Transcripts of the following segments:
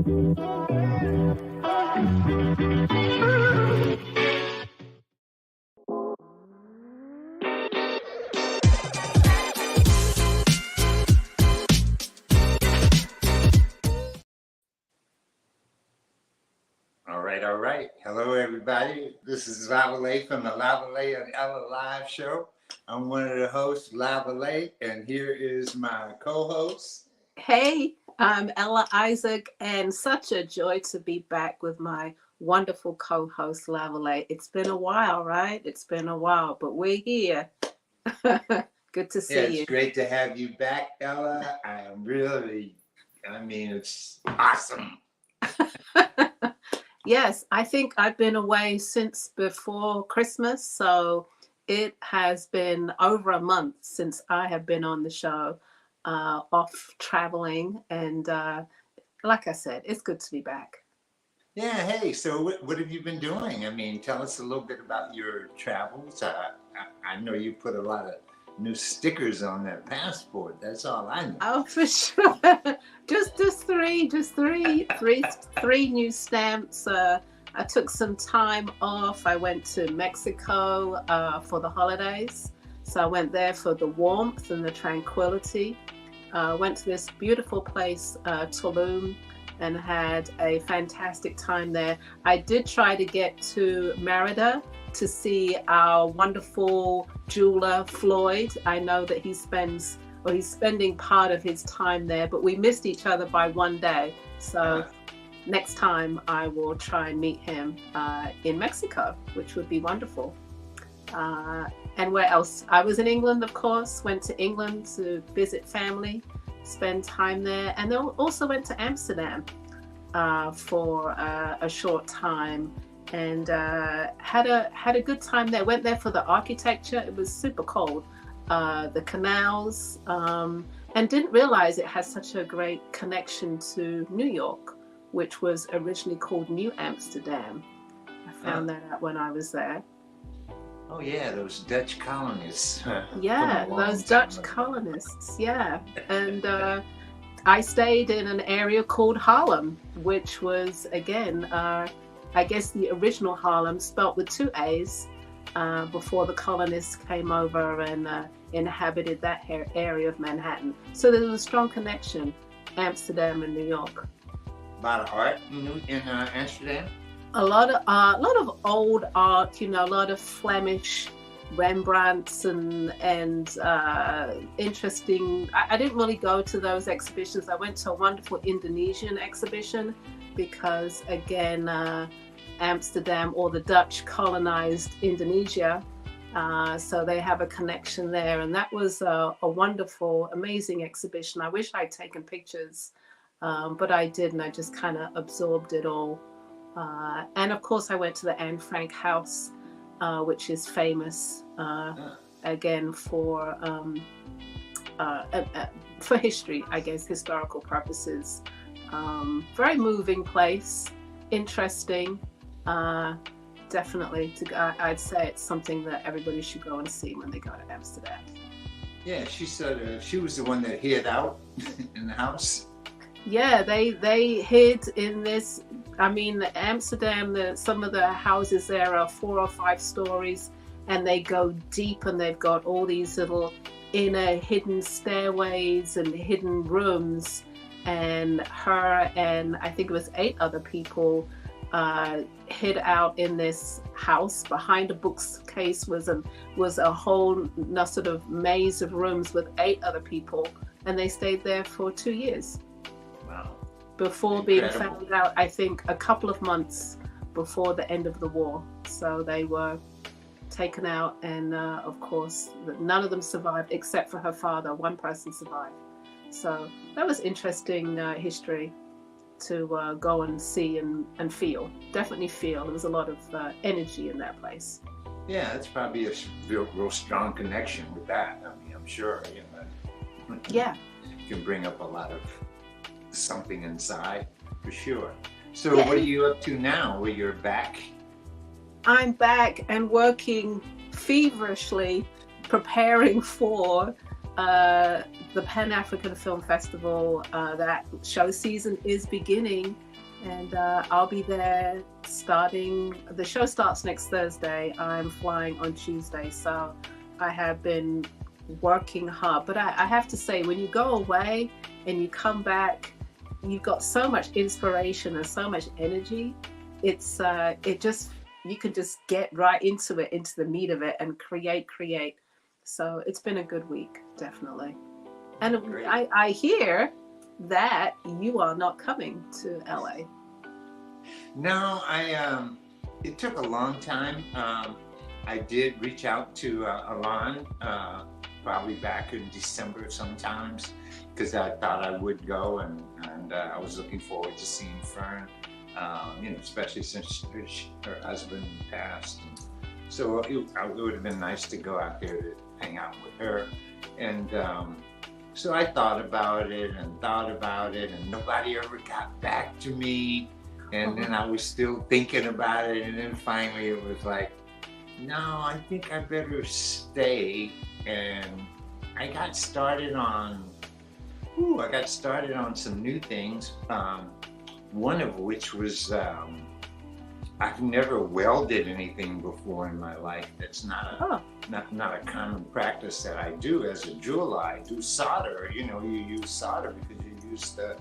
All right. Hello, everybody. This is Lavalais from the Lavalais and Ella Live Show. I'm one of the hosts, Lavalais, and here is my co-host. Hey, I'm Ella Isaac, and such a joy to be back with my wonderful co-host, Lavalais. It's been a while, right? It's been a while, but we're here. Good to see you. It's great to have you back, Ella. It's awesome. Yes, I think I've been away since before Christmas, so it has been over a month since I have been on the show, off traveling, and like I said, it's good to be back. Yeah, hey, so what have you been doing? I mean, tell us a little bit about your travels. I know you put a lot of new stickers on that passport. That's all I know. Oh, for sure. just three new stamps. I took some time off. I went to Mexico for the holidays. So I went there for the warmth and the tranquility. Went to this beautiful place, Tulum, and had a fantastic time there. I did try to get to Merida to see our wonderful jeweler, Floyd. I know that he's spending part of his time there, but we missed each other by one day. So next time I will try and meet him in Mexico, which would be wonderful. And where else? I was in England, of course, went to England to visit family, spend time there, and then also went to Amsterdam for a short time, and had a good time there. Went there for the architecture. It was super cold, the canals, and didn't realize it has such a great connection to New York, which was originally called New Amsterdam. I found that out when I was there. Oh yeah, those Dutch colonists. Yeah, those Dutch colonists. Yeah, and I stayed in an area called Harlem, which was again, I guess the original Harlem, spelt with two A's, before the colonists came over and inhabited that area of Manhattan. So there was a strong connection, Amsterdam and New York. A lot of art in Amsterdam. A lot of old art, a lot of Flemish Rembrandts and interesting. I didn't really go to those exhibitions. I went to a wonderful Indonesian exhibition because, again, Amsterdam, or the Dutch colonized Indonesia, so they have a connection there, and that was a wonderful, amazing exhibition. I wish I'd taken pictures, but I didn't. I just kind of absorbed it all. And of course, I went to the Anne Frank house, which is famous again for history, I guess, historical purposes. Very moving place, interesting. Definitely, I'd say it's something that everybody should go and see when they go to Amsterdam. Yeah, she said she was the one that hid out in the house. Yeah, they hid in this. I mean, Amsterdam, some of the houses there are 4 or 5 stories, and they go deep, and they've got all these little inner hidden stairways and hidden rooms. And her and I think it was 8 other people hid out in this house. Behind a bookcase was a whole sort of maze of rooms with 8 other people, and they stayed there for 2 years. Wow. Before being found out, I think a couple of months before the end of the war. So they were taken out, and of course none of them survived except for her father. One person survived. So that was interesting history to go and see and feel. Definitely feel. There was a lot of energy in that place. Yeah, that's probably a real strong connection with that. I mean, I'm sure. Yeah. You can bring up a lot of something inside, for sure. So what are you up to now where you're back? I'm back and working feverishly, preparing for the Pan African Film Festival, that show season is beginning, and I'll be there starting. The show starts next Thursday. I'm flying on Tuesday, so I have been working hard. But I have to say, when you go away and you come back, you've got so much inspiration and so much energy. It's you can just get right into it, into the meat of it, and create. So it's been a good week, definitely. And I hear that you are not coming to LA. No, it took a long time. I did reach out to Alon, probably back in December sometimes, because I thought I would go, and I was looking forward to seeing Fern, especially since her husband passed. And so it would have been nice to go out there to hang out with her. And so I thought about it, and nobody ever got back to me. And then I was still thinking about it, and then finally it was like, no, I think I better stay. And I got started on some new things. One of which was I've never welded anything before in my life. That's not a common practice that I do as a jeweler. I do solder. You use solder because you use the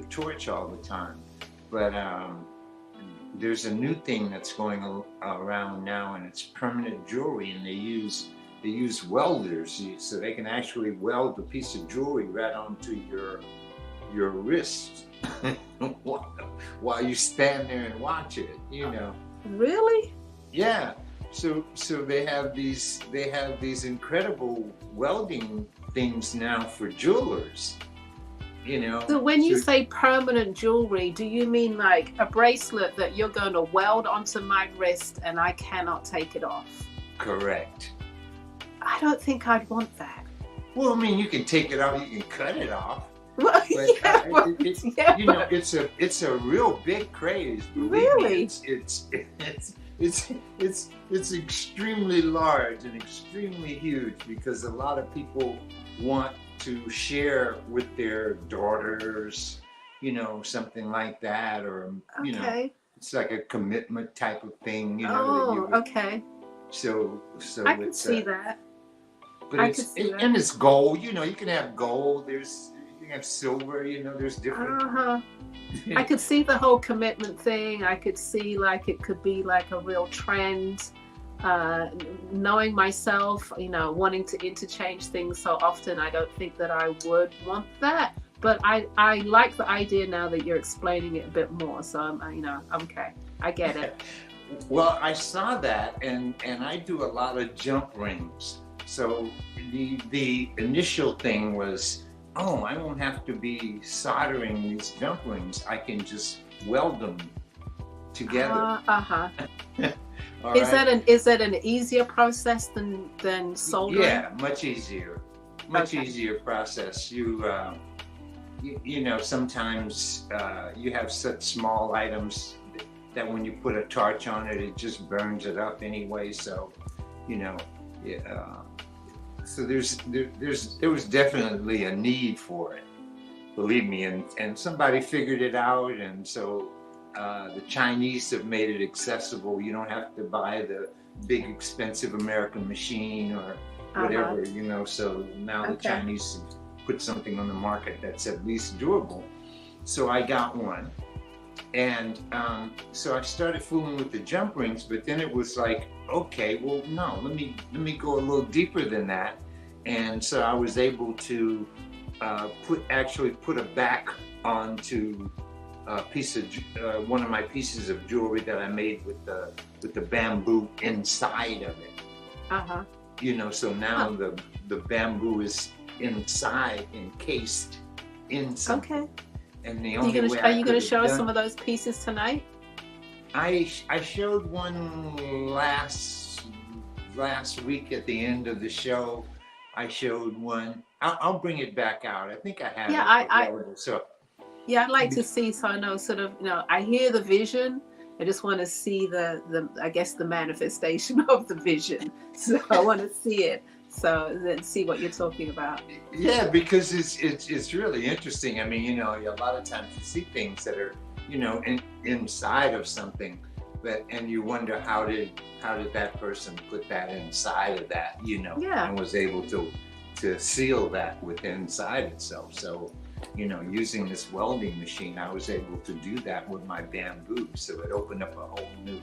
torch all the time. But there's a new thing that's going around now, and it's permanent jewelry, and they use welders, so they can actually weld a piece of jewelry right onto your wrist while you stand there and watch it. Really? Yeah. So they have these incredible welding things now for jewelers. So when you say permanent jewelry, do you mean like a bracelet that you're going to weld onto my wrist and I cannot take it off? Correct. I don't think I'd want that. Well, I mean, you can take it off, you can cut it off. Well, but it's a real big craze. Really? It's extremely large and extremely huge, because a lot of people want to share with their daughters, something like that, or it's like a commitment type of thing, okay. So I can see that. But and it's gold. You can have gold. You can have silver. There's different. I could see the whole commitment thing. I could see like it could be like a real trend. Knowing myself, wanting to interchange things so often, I don't think that I would want that. But I like the idea now that you're explaining it a bit more. So I'm okay. I get it. Well, I saw that, and I do a lot of jump rings. So the initial thing was, I don't have to be soldering these jump rings. I can just weld them together. Is that an easier process than soldering? Yeah, much easier. Easier process. You sometimes you have such small items that when you put a torch on it, it just burns it up anyway. So, so there was definitely a need for it, believe me, and somebody figured it out, and so the Chinese have made it accessible. You don't have to buy the big expensive American machine or whatever, so now the Chinese have put something on the market that's at least doable. So I got one. And so I started fooling with the jump rings, but then it was like, okay, well, no, let me go a little deeper than that. And so I was able to put a back onto a piece of one of my pieces of jewelry that I made with the bamboo inside of it. So now the bamboo is inside, encased in something. Okay. And the are you going to show us some of those pieces tonight? I showed one last week at the end of the show. I showed one. I'll bring it back out. I think I have it available. I'd like to see, so I know sort of, I hear the vision. I just want to see the I guess the manifestation of the vision. So I want to see it. So let's see what you're talking about. Yeah, because it's really interesting. I mean, you know, a lot of times you see things that are, you know, inside of something, and you wonder how did that person put that inside of that, you know, Yeah. and was able to seal that within inside itself. So, you know, using this welding machine, I was able to do that with my bamboo. So it opened up a whole new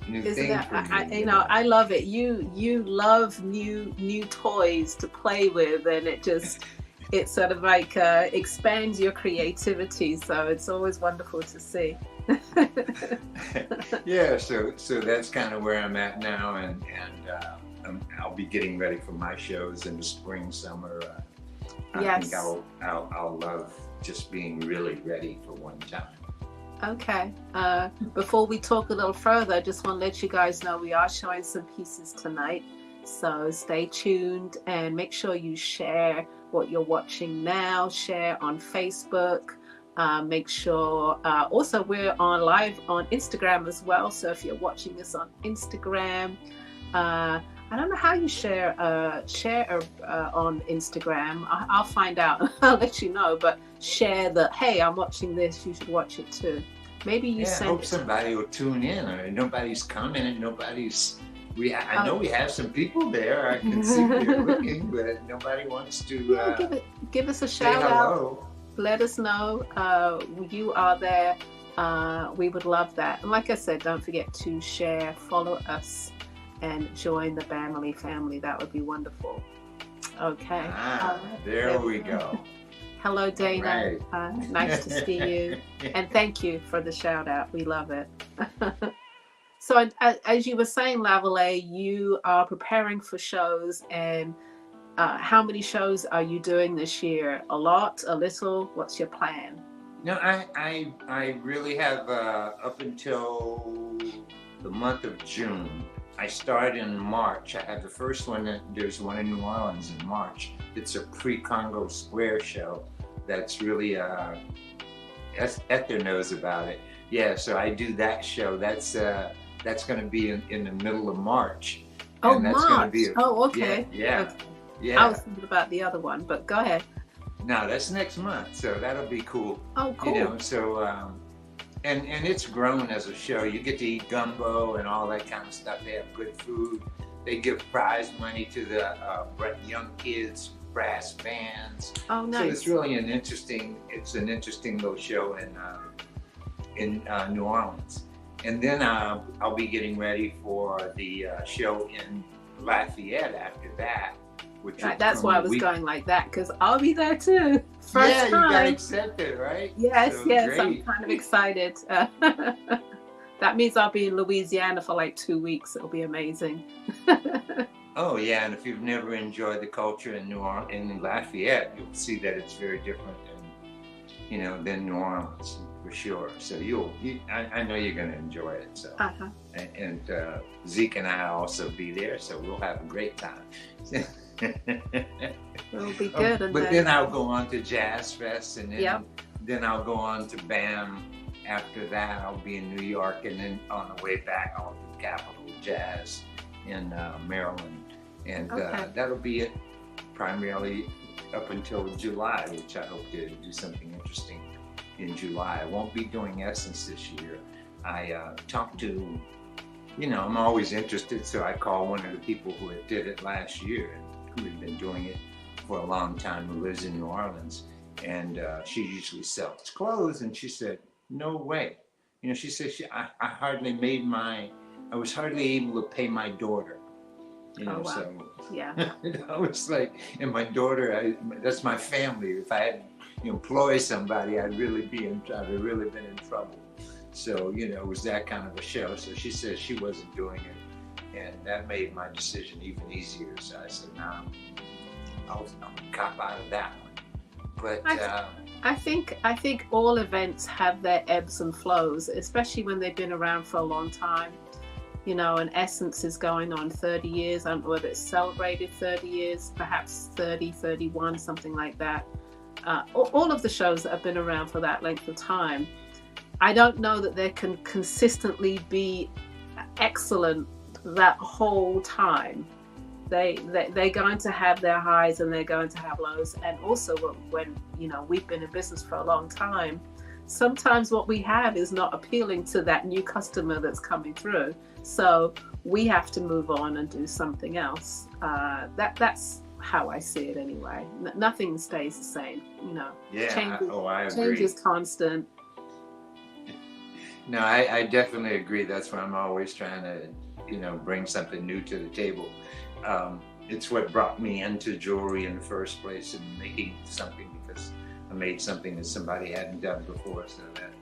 Isn't thing that, for me. you know, I love it. You love new toys to play with, and it sort of like expands your creativity. So it's always wonderful to see. Yeah, so that's kind of where I'm at now, and I'll be getting ready for my shows in the spring, summer. I think I'll love just being really ready for one time. Okay. Before we talk a little further, I just want to let you guys know we are showing some pieces tonight. So stay tuned and make sure you share what you're watching now. Share on Facebook. Make sure also we're on live on Instagram as well. So if you're watching this on Instagram, I don't know how you share on Instagram. I'll find out. I'll let you know. But share that, hey, I'm watching this. You should watch it too. Maybe you send. I hope somebody will tune in. Nobody's commenting. I know we have some people there. I can see they're looking, but nobody wants to. Give us a shout out. Let us know you are there. We would love that. And like I said, don't forget to share, follow us, and join the Bamily family. That would be wonderful. Okay. There we go. Hello, Dana. Right. Nice to see you. And thank you for the shout out. We love it. So as you were saying, Lavalais, you are preparing for shows, and how many shows are you doing this year? A lot? A little? What's your plan? No, I really have up until the month of June. I start in March. I have the first one. There's one in New Orleans in March. It's a pre-Congo Square show. That's really Ether knows about it. Yeah, so I do that show. That's going to be in the middle of March. Oh, and that's March. Okay. Yeah. I was thinking about the other one, but go ahead. No, that's next month, so that'll be cool. Oh, cool. You know, so and it's grown as a show. You get to eat gumbo and all that kind of stuff. They have good food. They give prize money to the young kids, brass bands. Oh, nice. So it's really an interesting little show in New Orleans. And then I'll be getting ready for the show in Lafayette after that. That's why I was going like that, because I'll be there too. First time. You got accepted, right? Yes, so yes, great. I'm kind of excited. That means I'll be in Louisiana for like 2 weeks. It'll be amazing. Oh yeah, and if you've never enjoyed the culture in in Lafayette, you'll see that it's very different than New Orleans for sure. So I know you're going to enjoy it. So and Zeke and I also be there, so we'll have a great time. It'll be good. But then I'll go on to Jazz Fest, and then I'll go on to BAM. After that, I'll be in New York, and then on the way back, I'll do Capitol Jazz in Maryland, and that'll be it primarily up until July, which I hope to do something interesting in July. I won't be doing Essence this year. I talked to, I'm always interested, so I called one of the people who did it last year, who had been doing it for a long time, who lives in New Orleans, and she usually sells clothes, and she said, no way. She said, I was hardly able to pay my daughter. Oh, wow. So yeah. I was like, and my daughter, that's my family. If I had employ somebody, I'd really been in trouble. So, it was that kind of a show. So she said she wasn't doing it. And that made my decision even easier. So I said, nah, I'll cop out of that one. But I think all events have their ebbs and flows, especially when they've been around for a long time. And Essence is going on 30 years. I don't know whether it's celebrated 30 years, perhaps 30, 31, something like that. All of the shows that have been around for that length of time, I don't know that they can consistently be excellent that whole time. they're going to have their highs and they're going to have lows. And also when we've been in business for a long time, sometimes what we have is not appealing to that new customer that's coming through. So we have to move on and do something else. That's how I see it anyway. Nothing stays the same, Yeah. I agree. Change is constant. No, I definitely agree. That's why I'm always trying to, bring something new to the table. It's what brought me into jewelry in the first place, and making something, because I made something that somebody hadn't done before. So that,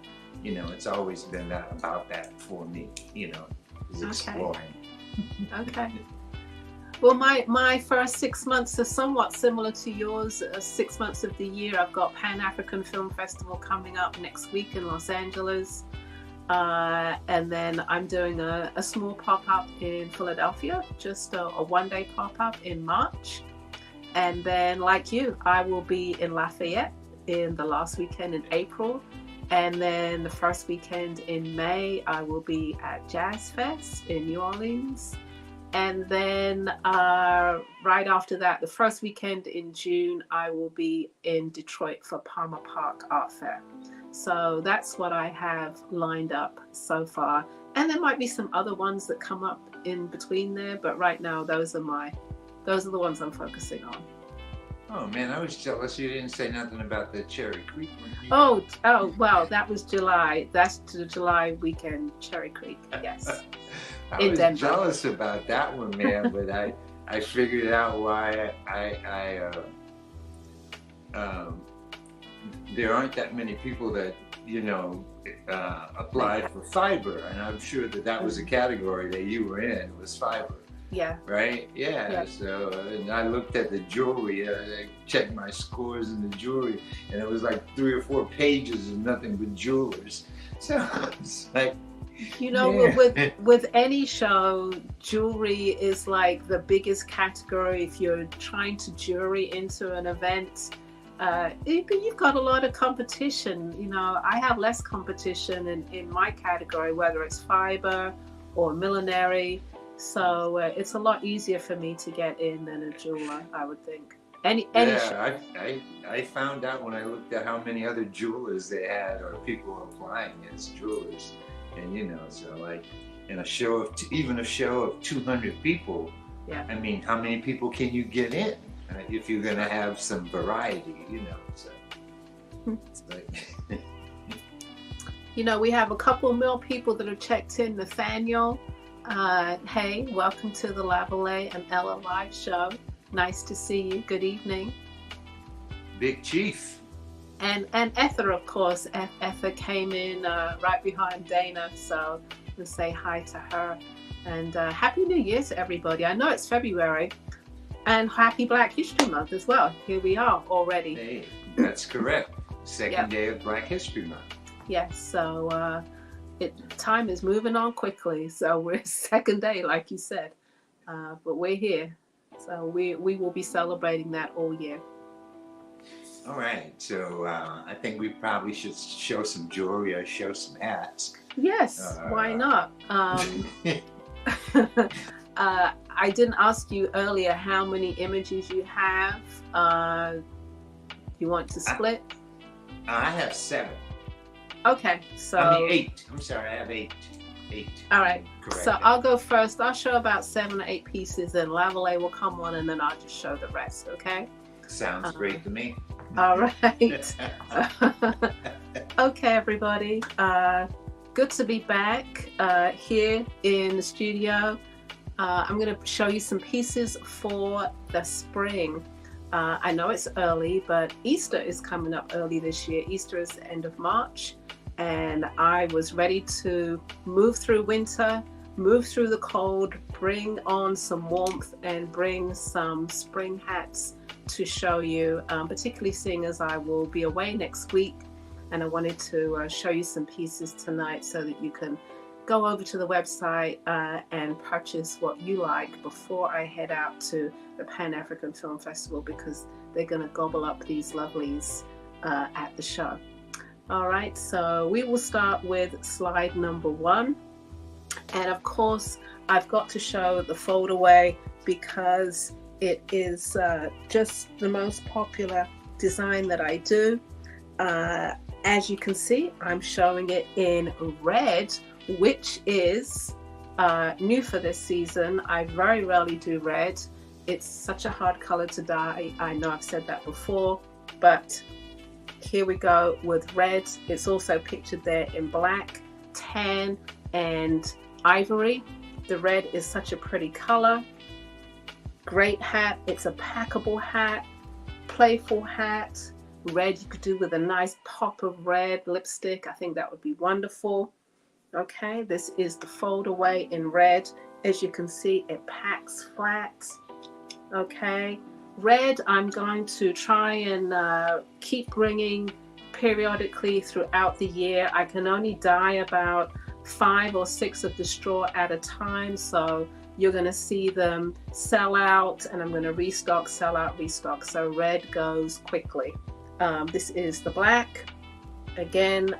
it's always been about that for me, is exploring. Okay. Well, my first 6 months are somewhat similar to yours. 6 months of the year, I've got Pan-African Film Festival coming up next week in Los Angeles. And then I'm doing a small pop-up in Philadelphia, just a one-day pop-up in March. And then, like you, I will be in Lafayette in the last weekend in April. And then the first weekend in May, I will be at Jazz Fest in New Orleans. And then right after that, the first weekend in June, I will be in Detroit for Palmer Park Art Fair. So that's what I have lined up so far. And there might be some other ones that come up in between there, but right now those are the ones I'm focusing on. Oh man, I was jealous you didn't say nothing about the Cherry Creek one. Oh, well, that was July. That's the July weekend, Cherry Creek, yes. I was jealous about that one, man, but I figured out why there aren't that many people that, applied for fiber, and I'm sure that was a category that you were in, was fiber. Yeah. Right? Yeah. So, and I looked at the jewelry, I checked my scores in the jewelry, and it was like 3 or 4 pages of nothing but jewelers. So it's like, with any show, jewelry is like the biggest category. If you're trying to jewelry into an event, you've got a lot of competition. I have less competition in my category, whether it's fiber or millinery. So it's a lot easier for me to get in than a jeweler, I would think. Any show. I found out when I looked at how many other jewelers they had, or people applying as jewelers, and so like in a show of even a show of 200 people. Yeah. I mean, how many people can you get in if you're gonna have some variety? So it's like. We have a couple more people that have checked in. Nathaniel. Hey, welcome to the Lavalais and Ella live show. Nice to see you. Good evening. Big Chief. And Ether, of course. Ether came in right behind Dana, so we'll say hi to her. And Happy New Year to everybody. I know it's February, and Happy Black History Month as well. Here we are already. Hey, that's correct. Second day of Black History Month. Yes, so time is moving on quickly, so we're second day, like you said, but we're here, so we will be celebrating that all year. All right, so I think we probably should show some jewelry or show some hats. Yes, why not? I didn't ask you earlier how many images you have. You want to split? I have 7. Okay, so... 8. I'm sorry, I have 8. All right, correct. So I'll go first. I'll show about 7 or 8 pieces, and Lavalais will come on, and then I'll just show the rest, okay? Sounds great to me. All right. Okay, everybody. Good to be back here in the studio. I'm going to show you some pieces for the spring. I know it's early, but Easter is coming up early this year. Easter is the end of March, and I was ready to move through winter, move through the cold, bring on some warmth, and bring some spring hats to show you, particularly seeing as I will be away next week. And I wanted to show you some pieces tonight so that you can go over to the website and purchase what you like before I head out to the Pan-African Film Festival, because they're going to gobble up these lovelies at the show. All right, so we will start with slide number 1. And of course, I've got to show the fold away because it is just the most popular design that I do. As you can see, I'm showing it in red, which is new for this season. I very rarely do red. It's such a hard color to dye. I know I've said that before, but here we go with red. It's also pictured there in black, tan, and ivory. The red is such a pretty color. Great hat. It's a packable hat, playful hat. Red you could do with a nice pop of red lipstick. I think that would be wonderful. Okay, this is the fold away in red. As you can see, it packs flat. Okay, red I'm going to try and keep bringing periodically throughout the year. I can only dye about 5 or 6 of the straw at a time, so you're going to see them sell out, and I'm going to restock, sell out, restock. So red goes quickly. This is the black. Again,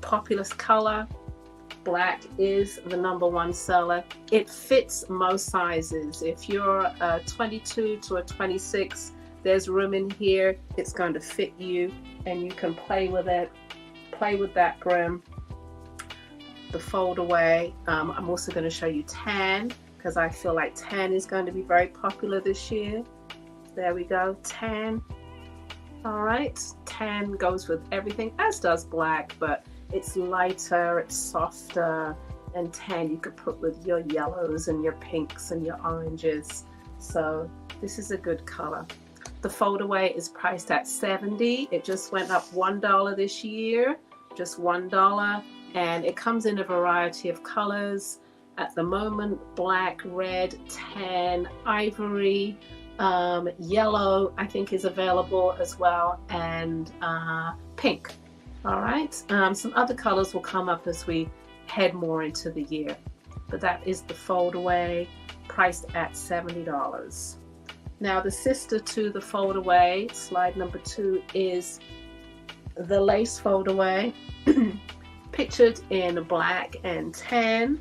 populous color. Black is the #1 seller. It fits most sizes. If you're a 22 to a 26, there's room in here. It's going to fit you, and you can play with it, play with that brim. The fold away. I'm also going to show you tan, because I feel like tan is going to be very popular this year. There we go, tan. All right, tan goes with everything, as does black, but it's lighter, it's softer, and tan you could put with your yellows and your pinks and your oranges. So this is a good color. The fold away is priced at $70. It just went up $1 this year, just $1, and it comes in a variety of colors. At the moment, black, red, tan, ivory, yellow I think is available as well, and pink. All right, some other colors will come up as we head more into the year, but that is the fold away, priced at $70. Now the sister to the fold away, slide number 2, is the lace fold away, pictured in black and tan.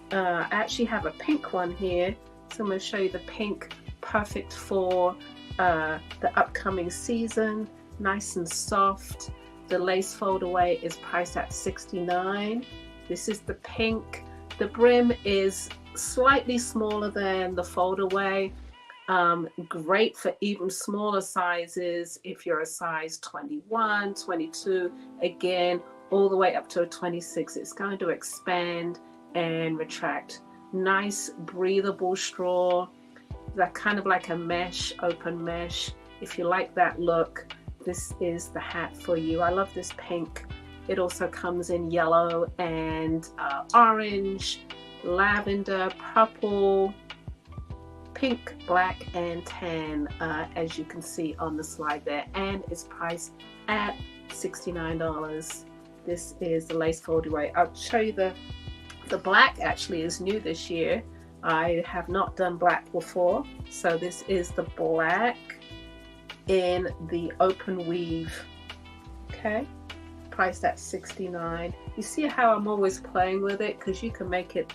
I actually have a pink one here, so I'm going to show you the pink, perfect for the upcoming season, nice and soft. The lace fold away is priced at $69. This is the pink. The brim is slightly smaller than the fold away. Great for even smaller sizes. If you're a size 21, 22, again, all the way up to a 26, it's going to expand and retract. Nice breathable straw. That kind of like a mesh, open mesh. If you like that look, this is the hat for you. I love this pink. It also comes in yellow and orange, lavender, purple, pink, black, and tan, as you can see on the slide there, and it's priced at $69. This is the lace fold away. I'll show you the black. Actually is new this year. I have not done black before, so this is the black in the open weave. Okay, priced at $69. You see how I'm always playing with it, because you can make it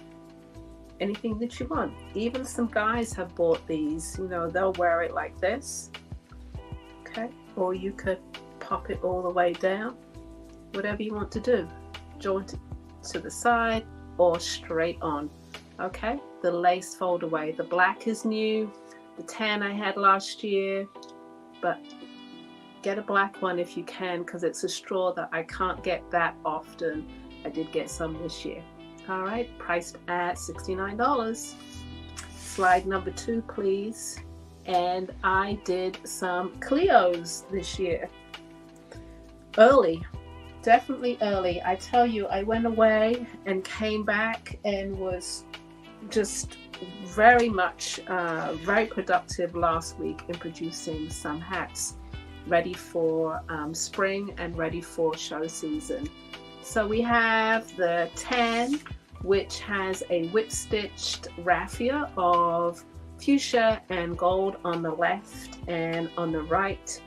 anything that you want. Even some guys have bought these, you know, they'll wear it like this. Okay, or you could pop it all the way down, whatever you want to do. Joint it to the side or straight on. Okay, the lace fold away. The black is new, the tan I had last year, but get a black one if you can, because it's a straw that I can't get that often. I did get some this year. All right, priced at $69. Slide number 2, please. And I did some Cleos this year. Early, definitely early. I tell you, I went away and came back and was just very much very productive last week in producing some hats ready for spring and ready for show season. So we have the tan, which has a whip stitched raffia of fuchsia and gold on the left, and on the right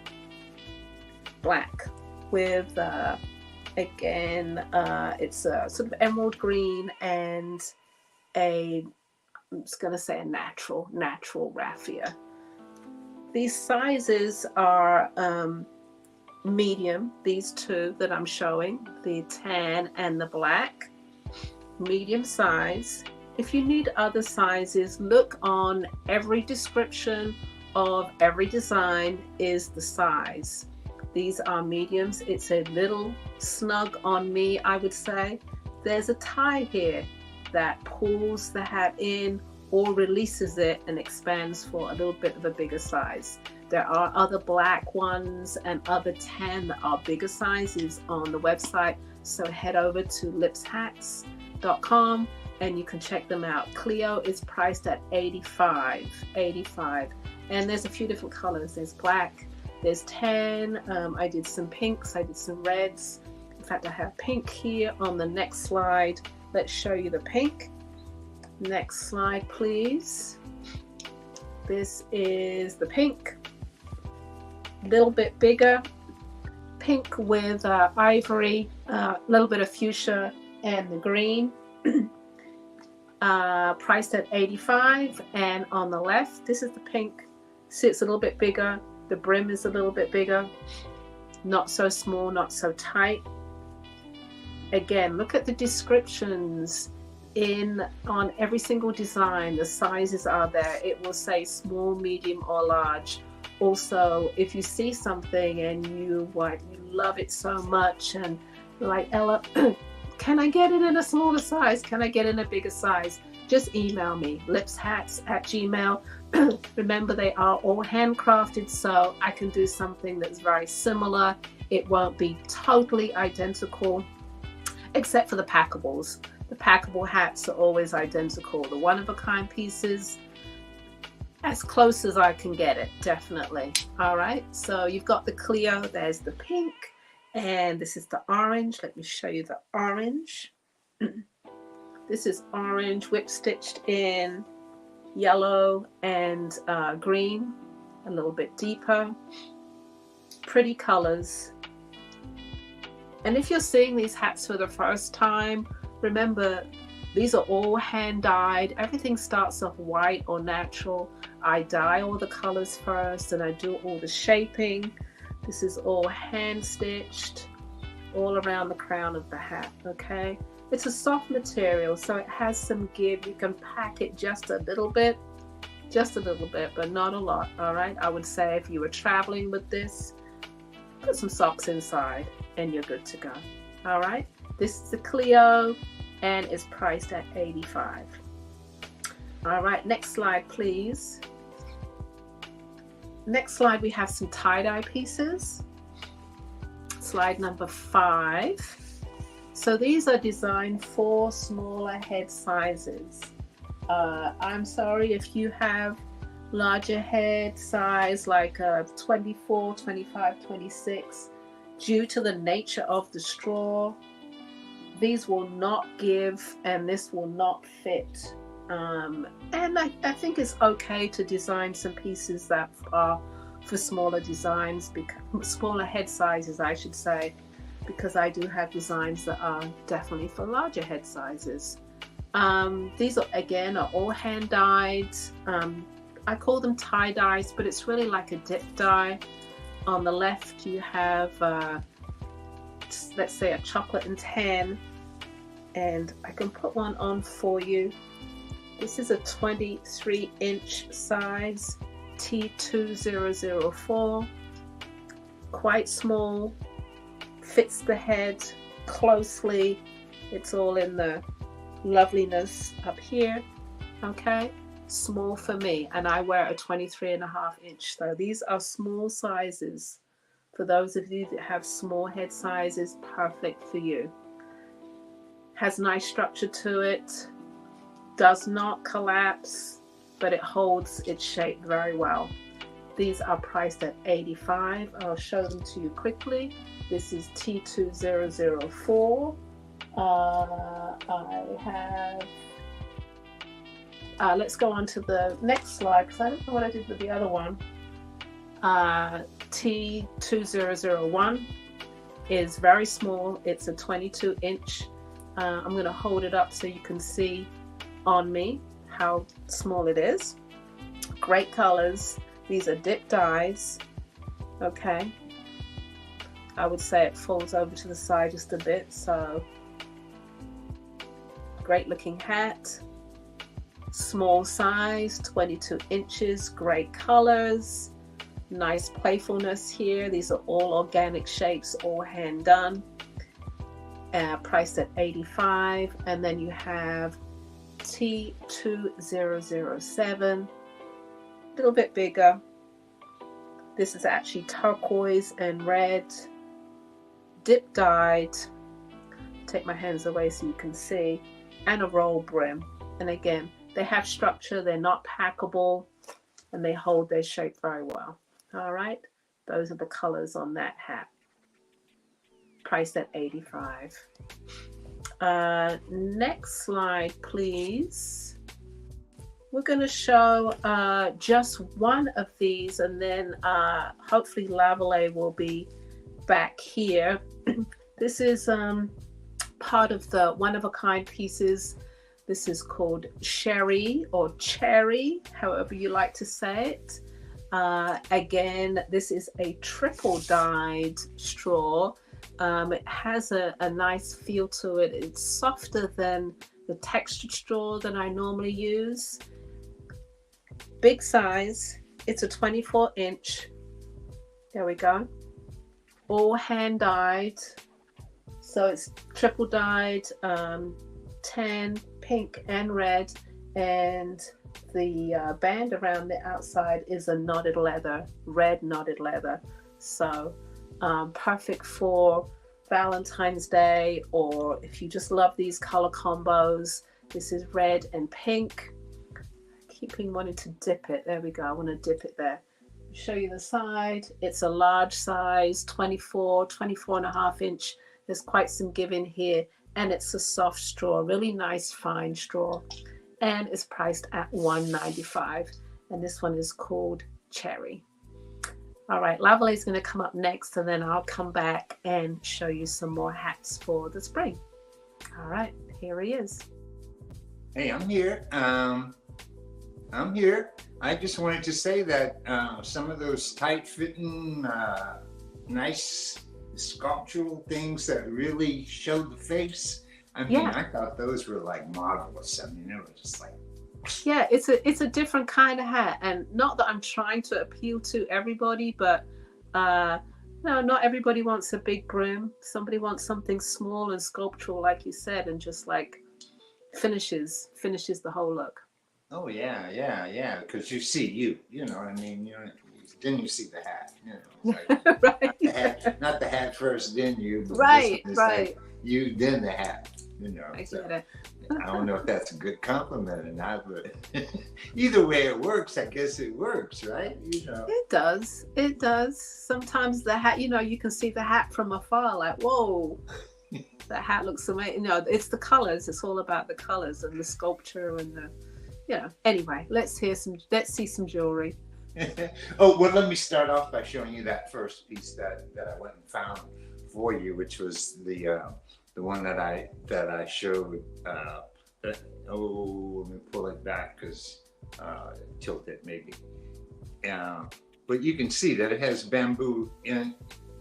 black with again it's a sort of emerald green and a I'm just going to say a natural raffia. These sizes are medium, these two that I'm showing, the tan and the black, medium size. If you need other sizes, look on every description of every design is the size. These are mediums. It's a little snug on me, I would say. There's a tie here that pulls the hat in or releases it and expands for a little bit of a bigger size. There are other black ones and other tan that are bigger sizes on the website, so head over to lipshats.com and you can check them out. Clio is priced at $85, and there's a few different colors. There's black, there's tan, I did some pinks, I did some reds. In fact, I have pink here on the next slide. Let's show you the pink. Next slide, please. This is the pink, a little bit bigger, pink with ivory, a little bit of fuchsia and the green. Priced at $85. And on the left, this is the pink. See, it's a little bit bigger. The brim is a little bit bigger. Not so small, not so tight. Again, look at the descriptions on every single design. The sizes are there. It will say small, medium, or large. Also, if you see something and you love it so much, and like, Ella, can I get it in a smaller size? Can I get in a bigger size? Just email me, lipshats@gmail. Remember, they are all handcrafted, so I can do something that's very similar. It won't be totally identical, except for the packables. The packable hats are always identical. The one-of-a-kind pieces, as close as I can get it, definitely. All right, so you've got the Clio, there's the pink, and this is the orange. Let me show you the orange. This is orange, whip stitched in yellow and green, a little bit deeper. Pretty colors. And if you're seeing these hats for the first time, remember, these are all hand dyed. Everything starts off white or natural. I dye all the colors first and I do all the shaping. This is all hand stitched all around the crown of the hat, okay? It's a soft material, so it has some give. You can pack it just a little bit, but not a lot, all right? I would say if you were traveling with this, put some socks inside and you're good to go, all right? This is the Clio and it's priced at $85. All right, next slide, please. Next slide, we have some tie-dye pieces. Slide number 5. So these are designed for smaller head sizes. I'm sorry if you have larger head size, like 24, 25, 26. Due to the nature of the straw, these will not give and this will not fit. And I think it's okay to design some pieces that are for smaller designs, smaller head sizes, I should say, because I do have designs that are definitely for larger head sizes. These are, again, are all hand dyed. I call them tie dyes, but it's really like a dip dye. On the left you have let's say a chocolate and tan, and I can put one on for you. This is a 23-inch size, T2004, quite small, fits the head closely. It's all in the loveliness up here, okay? Small for me, and I wear a 23.5-inch, so these are small sizes. For those of you that have small head sizes, perfect for you. Has nice structure to it, does not collapse, but it holds its shape very well. These are priced at $85. I'll show them to you quickly. This is T2004. I have, let's go on to the next slide, because I don't know what I did with the other one. T2001 is very small. It's a 22-inch. I'm going to hold it up so you can see on me how small it is. Great colors. These are dip dyes. Okay. I would say it falls over to the side just a bit. So great looking hat. Small size, 22 inches. Great colors. Nice playfulness here. These are all organic shapes, all hand done. Priced at $85. And then you have T2007, a little bit bigger. This is actually turquoise and red, dip dyed. Take my hands away so you can see, and a roll brim. And again, they have structure, they're not packable, and they hold their shape very well. All right, those are the colors on that hat. Priced at $85. Next slide, please. We're going to show just one of these, and then hopefully Lavalais will be back here. This is part of the one-of-a-kind pieces. This is called Sherry or Cherry, however you like to say it. Again, this is a triple dyed straw. It has a nice feel to it. It's softer than the textured straw that I normally use. Big size. It's a 24-inch. There we go. All hand dyed. So it's triple dyed, tan, pink, and red. And the band around the outside is a knotted leather, red knotted leather. So perfect for Valentine's Day, or if you just love these color combos. This is red and pink. Keeping wanting to dip it. There we go. I want to dip it there. Show you the side. It's a large size, 24 and a half inch. There's quite some give in here, and it's a soft straw, really nice fine straw, and it's priced at $195. And this one is called Cherry. All right, Lavalais is going to come up next, and then I'll come back and show you some more hats for the spring. All right, here he is. Hey, I'm here. I'm here. I just wanted to say that some of those tight-fitting, nice sculptural things that really showed the face, I mean, I thought those were like marvelous. I mean, it was just like, yeah, it's a different kind of hat, and not that I'm trying to appeal to everybody, but no, not everybody wants a big brim. Somebody wants something small and sculptural, like you said, and just like finishes the whole look. oh yeah, because you see you know what I mean, you know, then you see the hat, you know, it's like, Right. not the hat first, then you, but Right. like you, then the hat, you know. I So, get it. I don't know if that's a good compliment or not, but either way it works, I guess it works, right? You know. It does. It does. Sometimes the hat, you know, you can see the hat from afar, like, whoa, that hat looks amazing. You know, it's the colors. It's all about the colors and the sculpture and the, you know. Anyway, let's see some jewelry. Oh, well, let me start off by showing you that first piece that I went and found for you, which was the one that I showed. Oh, let me pull it back because tilt it maybe. But you can see that it has bamboo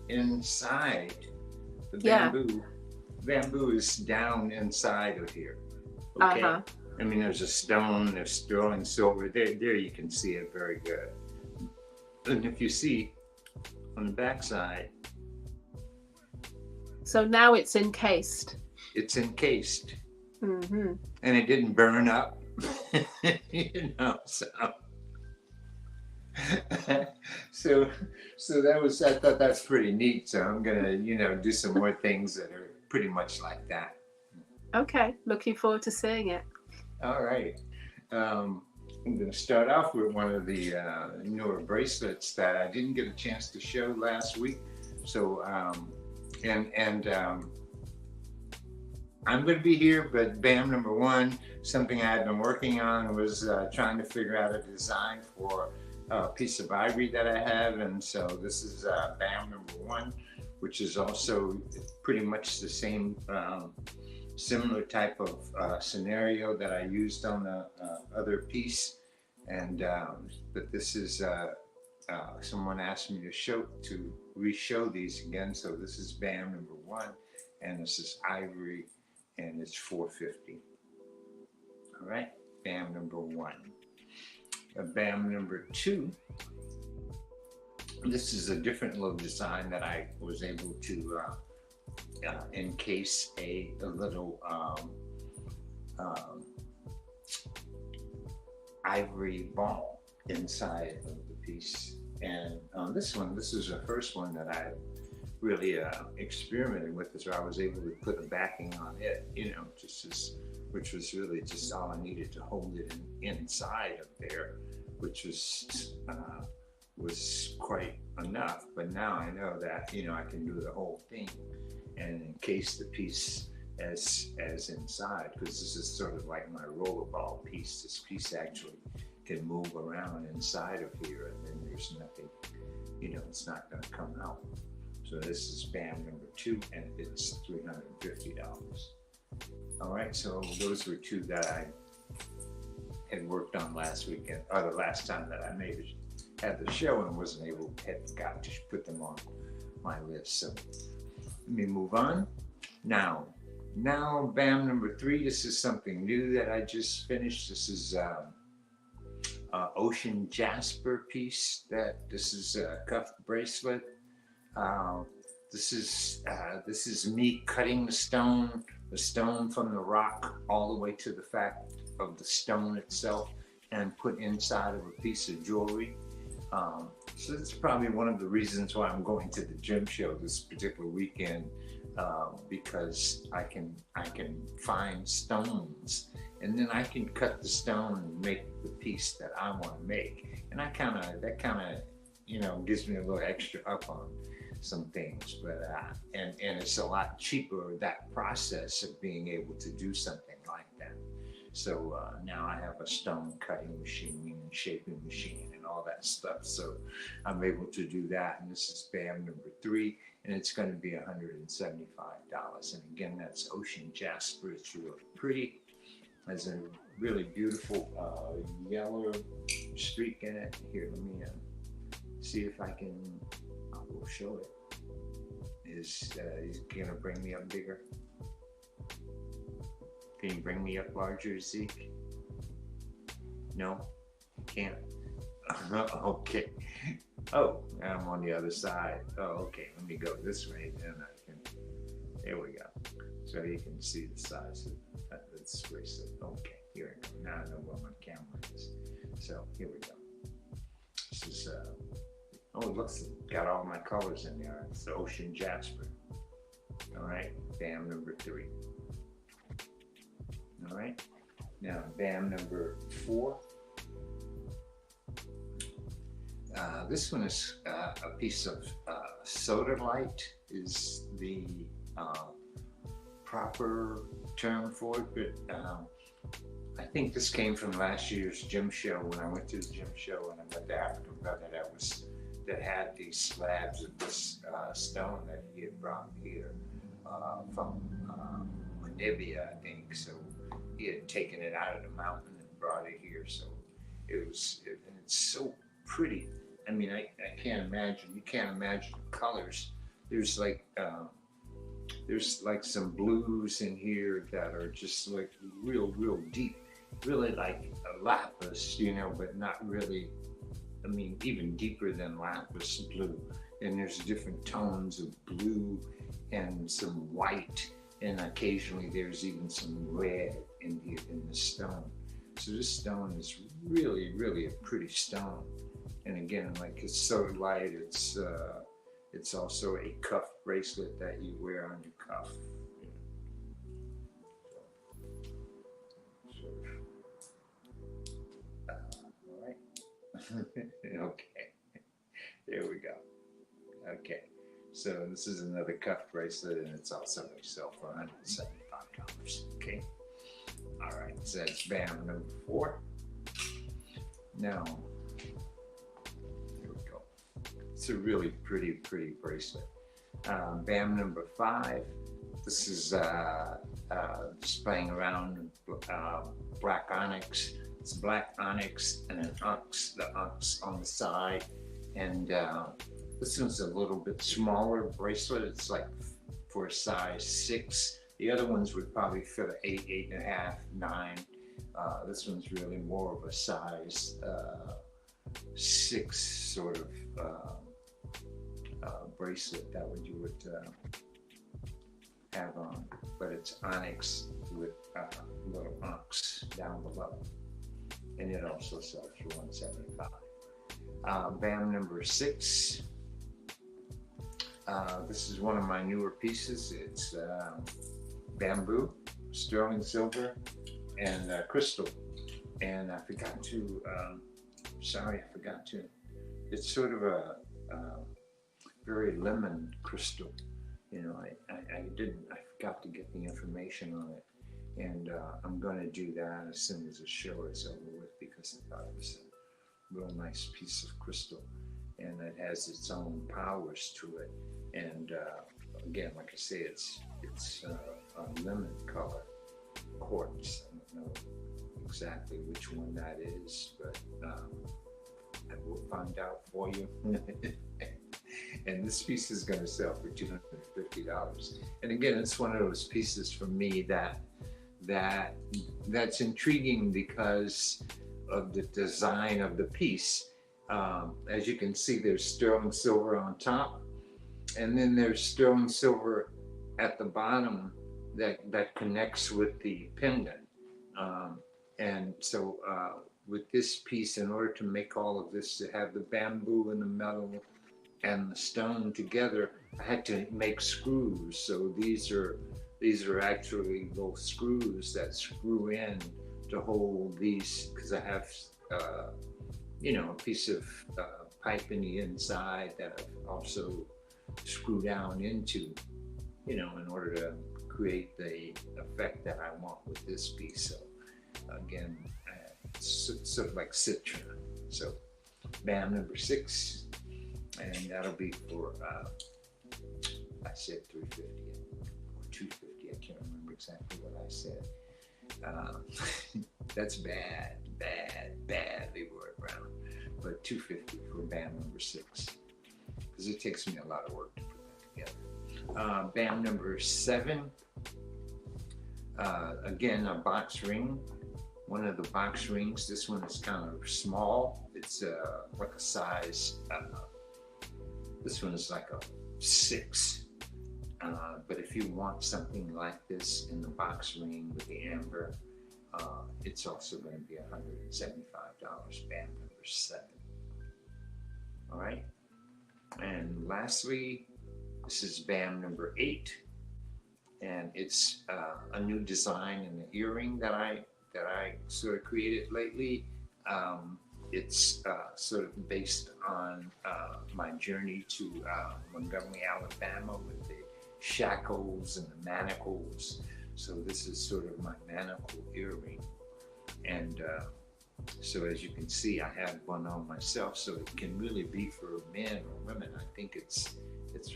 inside. The bamboo is down inside of here. Okay. I mean, there's a stone, there's sterling silver. There you can see it very good. And if you see on the back side. So now it's encased. It's encased. Mm-hmm. And it didn't burn up. You know, so that was, I thought that's pretty neat. So I'm gonna, you know, do some more things that are pretty much like that. Okay, looking forward to seeing it. All right. I'm going to start off with one of the newer bracelets that I didn't get a chance to show last week. So, I'm going to be here, but BAM number one, something I had been working on was trying to figure out a design for a piece of ivory that I have. And so this is BAM number one, which is also pretty much the same similar type of scenario that I used on the other piece. And but this is someone asked me to re-show these again. So this is BAM number 1, and this is ivory, and it's $4.50. All right, BAM number 1. BAM number 2. This is a different little design that I was able to encase a little ivory ball inside of the piece. And on this one, this is the first one that I really experimented with, so I was able to put a backing on it, which was really just all I needed to hold it inside of there, which was quite enough. But now I know that I can do the whole thing and encase the piece as inside, because this is sort of like my rollerball piece. This piece actually can move around inside of here, and then there's nothing, it's not going to come out. So this is BAM number 2, and it's $350. All right, so those were 2 that I had worked on last weekend, or the last time that I had the show, and had forgot to put them on my list. So let me move on. Now BAM number 3. This is something new that I just finished. This is ocean jasper piece. This is a cuff bracelet. This is me cutting the stone from the rock all the way to the fact of the stone itself, and put inside of a piece of jewelry. So that's probably one of the reasons why I'm going to the gem show this particular weekend, because I can find stones, and then I can cut the stone and make the piece that I want to make. And that kind of gives me a little extra up on some things, but and it's a lot cheaper, that process of being able to do something like that. So now I have a stone cutting machine and shaping machine and all that stuff. So I'm able to do that. And this is BAM number 3, and it's going to be $175. And again, that's ocean jasper. It's really pretty. Has a really beautiful yellow streak in it. Here, let me see if I can. I will show it. Is going to bring me up bigger? Can you bring me up larger, Zeke? No, you can't. Okay. Oh, I'm on the other side. Oh, okay. Let me go this way, then I can. There we go. So you can see the size of this bracelet. Okay, here we go. Now I know where my camera is. So here we go. This is oh, it looks got all my colors in there. It's the ocean jasper. All right, BAM number 3. All right, now BAM number 4. This one is a piece of sodalite is the proper term for it, but I think this came from last year's gym show when I went to the gym show, and I met the African brother that had these slabs of this stone that he had brought here from Namibia, I think. So he had taken it out of the mountain and brought it here. So and it's so pretty. I mean, I can't imagine. You can't imagine the colors. There's like some blues in here that are just like real deep, really like a lapis, but not really. I mean, even deeper than lapis blue. And there's different tones of blue and some white, and occasionally there's even some red in the stone. So this stone is really a pretty stone. And again, like it's so light, it's also a cuff bracelet that you wear on your cuff. All right. Okay. There we go. Okay. So this is another cuff bracelet, and it's also going to sell for $175. Okay. All right. So that's BAM number 4. Now, there we go. It's a really pretty bracelet. BAM number 5. This is just playing around. Black onyx. It's black onyx and an onyx, the onyx on the side. And this one's a little bit smaller bracelet. It's like for a size 6. The other ones would probably fit an 8, 8.5, 9. This one's really more of a size 6 sort of bracelet that you would have on, but it's onyx with little onyx down below, and it also sells for $175. BAM number 6. This is one of my newer pieces. It's bamboo, sterling silver, and crystal. And I forgot to. It's sort of a very lemon crystal. You know, I forgot to get the information on it, and I'm going to do that as soon as the show is over with, because I thought it was a real nice piece of crystal, and it has its own powers to it. And again, like I say, it's a lemon color quartz. I don't know exactly which one that is, but I will find out for you. And this piece is going to sell for $250. And again, it's one of those pieces for me that's intriguing because of the design of the piece. As you can see, there's sterling silver on top, and then there's sterling silver at the bottom that connects with the pendant. And so with this piece, in order to make all of this, to have the bamboo and the metal and the stone together, I had to make screws. So these are actually those screws that screw in to hold these, because I have a piece of pipe in the inside that I've also screw down into, in order to create the effect that I want with this piece. So again, it's sort of like citron. So BAM number 6, and that'll be for I said $350 or $250. I can't remember exactly what I said. That's badly word around, but $250 for BAM number 6, because it takes me a lot of work to put that together. BAM number 7. Again, a box ring. One of the box rings. This one is kind of small. It's like a size. This one is like a 6. But if you want something like this in the box ring with the amber, it's also going to be $175. BAM number 7. All right. And lastly, this is BAM number 8, and it's a new design in the earring that I sort of created lately. It's sort of based on my journey to Montgomery, Alabama, with the shackles and the manacles. So this is sort of my manacle earring, and so as you can see, I have one on myself, so it can really be for men or women. I think it's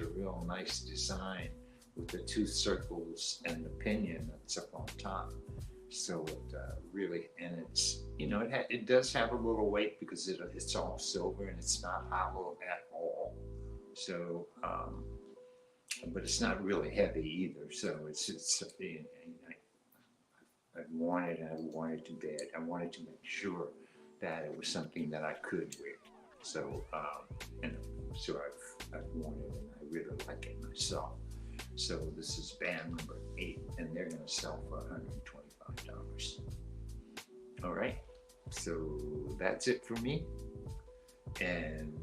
a real nice design with the 2 circles and the pinion that's up on top. So it really, and it's, it does have a little weight because it's all silver and it's not hollow at all. So, but it's not really heavy either. So it's I've worn it and I've worn it to bed. I wanted to make sure that it was something that I could wear. So, so I've worn it and I really like it myself. So this is BAM number 8, and they're going to sell for $125. All right. So that's it for me. And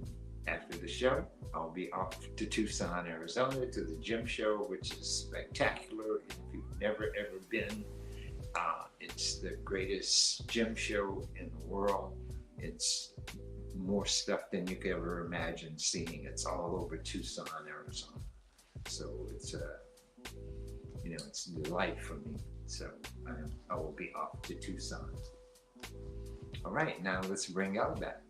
after the show, I'll be off to Tucson, Arizona, to the gym show, which is spectacular. If you've never ever been, it's the greatest gym show in the world. It's more stuff than you could ever imagine seeing. It's all over Tucson, Arizona. So it's it's a delight for me. So I will be off to Tucson. All right, now let's bring out back.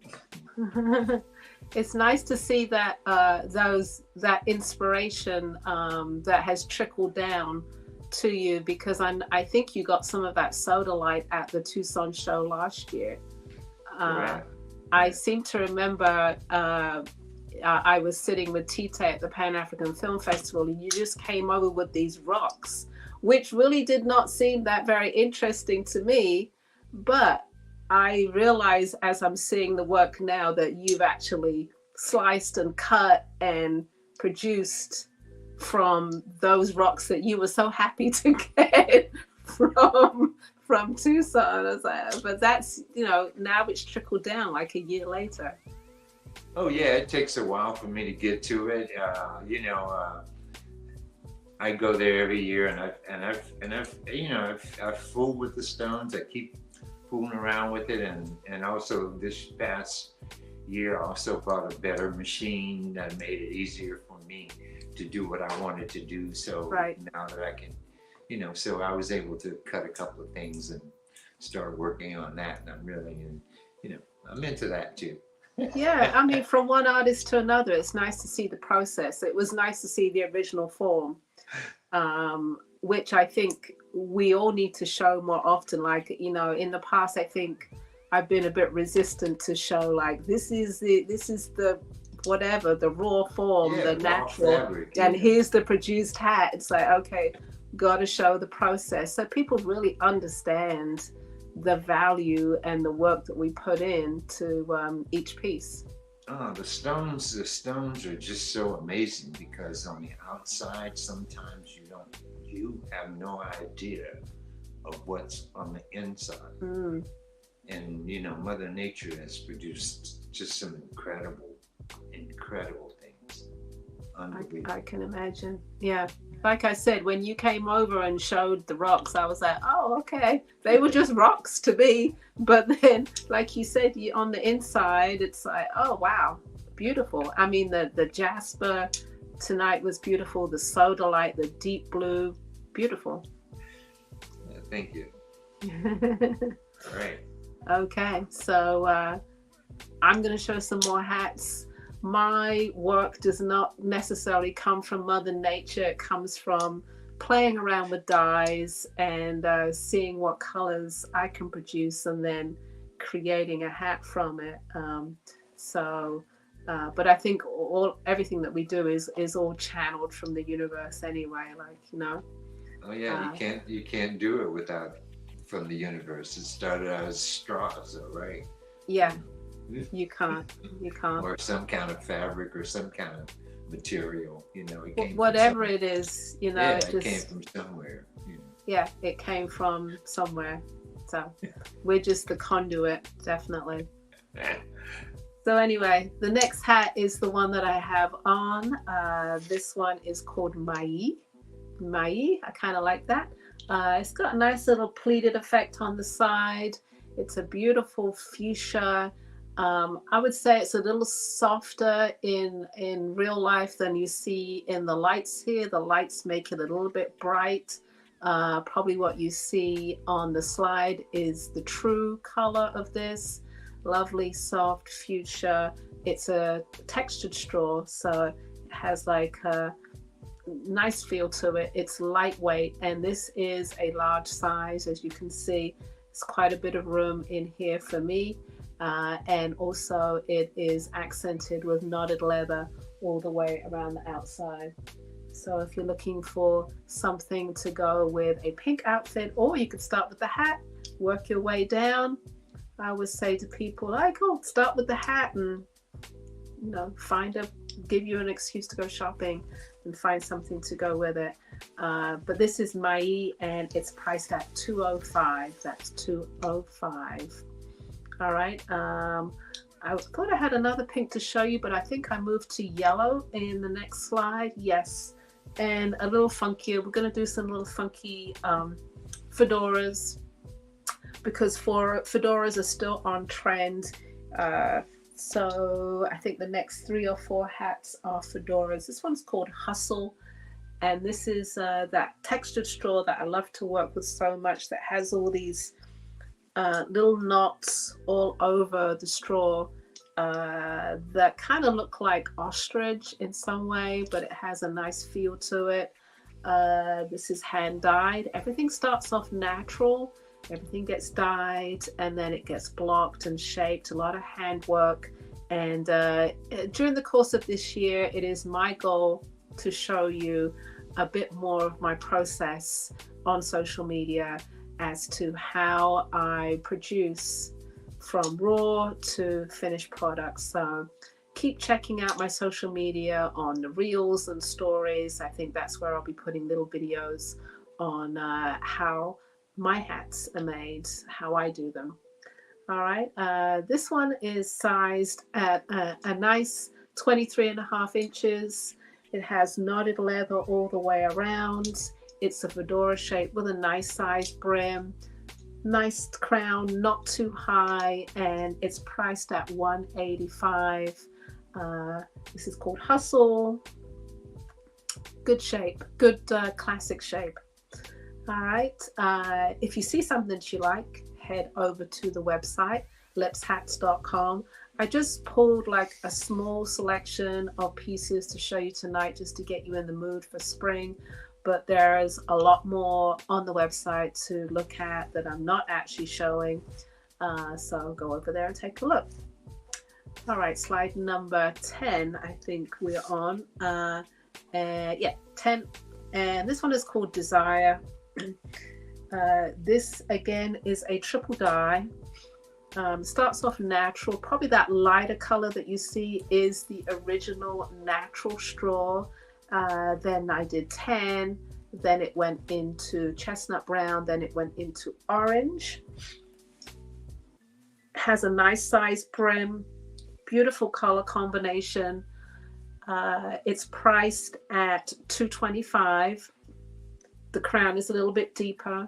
It's nice to see that that inspiration that has trickled down to you because I think you got some of that sodalite at the Tucson show last year. Right. I seem to remember I was sitting with Tite at the Pan African Film Festival, and you just came over with these rocks, which really did not seem that very interesting to me. But I realize as I'm seeing the work now that you've actually sliced and cut and produced from those rocks that you were so happy to get from Tucson. I was like, but that's, now it's trickled down like a year later. Oh yeah, it takes a while for me to get to it. I go there every year, and I've fooled with the stones. I keep fooling around with it, and also this past year, I also bought a better machine that made it easier for me to do what I wanted to do. So now that I can, so I was able to cut a couple of things and start working on that, and I'm really, I'm into that too. Yeah, I mean, from one artist to another, it's nice to see the process. It was nice to see the original form, which I think we all need to show more often. Like, in the past, I think I've been a bit resistant to show like this is the whatever, the raw form, the natural, fabric, and here's the produced hat. It's like, okay, got to show the process so people really understand the value and the work that we put into each piece. Oh, the stones are just so amazing because on the outside, sometimes you have no idea of what's on the inside. Mm. And, Mother Nature has produced just some incredible things. Unbelievable. I can imagine. Yeah. Like I said, when you came over and showed the rocks, I was like, oh, okay. They were just rocks to me. But then, like you said, on the inside, it's like, oh, wow, beautiful. I mean, the jasper tonight was beautiful. The sodalite, the deep blue, beautiful. Yeah, thank you. All right. Okay, so I'm going to show some more hats. My work does not necessarily come from Mother Nature. It comes from playing around with dyes and seeing what colors I can produce and then creating a hat from it. But I think everything that we do is all channeled from the universe anyway. Oh yeah, you can't do it without from the universe. It started out as straws, though, right? Yeah. You can't. Or some kind of fabric or some kind of material, it came whatever it is, it came from somewhere. Yeah, it came from somewhere. So we're just the conduit, definitely. So anyway, the next hat is the one that I have on. This one is called Mai. I kind of like that. It's got a nice little pleated effect on the side. It's a beautiful fuchsia. I would say it's a little softer in real life than you see in the lights here. The lights make it a little bit bright. Probably what you see on the slide is the true color of this. Lovely, soft fuchsia. It's a textured straw, so it has like a nice feel to it. It's lightweight, and this is a large size. As you can see, it's quite a bit of room in here for me. And also it is accented with knotted leather all the way around the outside. So if you're looking for something to go with a pink outfit, or you could start with the hat, work your way down. I would say to people, start with the hat and, give you an excuse to go shopping and find something to go with it. But this is Mai, and it's priced at $205. That's $205. All right. I thought I had another pink to show you, but I think I moved to yellow in the next slide. Yes. And a little funkier. We're going to do some little funky fedoras, because fedoras are still on trend. So I think the next 3 or 4 hats are fedoras. This one's called Hustle. And this is that textured straw that I love to work with so much, that has all these little knots all over the straw that kind of look like ostrich in some way, but it has a nice feel to it. This is hand dyed. Everything starts off natural. Everything gets dyed and then it gets blocked and shaped. A lot of handwork. And during the course of this year, it is my goal to show you a bit more of my process on social media as to how I produce from raw to finished products. So keep checking out my social media on the reels and stories. I think that's where I'll be putting little videos on how my hats are made, how I do them. All right, this one is sized at a nice 23.5 inches. It has knotted leather all the way around. It's a fedora shape with a nice sized brim, nice crown, not too high, and it's priced at $185. This is called Hustle. Good shape, good classic shape. All right, if you see something that you like, head over to the website lipshats.com. I just pulled like a small selection of pieces to show you tonight just to get you in the mood for spring, but there's a lot more on the website to look at that I'm not actually showing, so go over there and take a look. All right, slide number 10, I think we're on. Yeah, 10, and this one is called Desire. This again is a triple dye. Starts off natural. Probably that lighter color that you see is the original natural straw. Then I did tan, then it went into chestnut brown, then it went into orange. Has a nice size brim, beautiful color combination. It's priced at $225. The crown is a little bit deeper.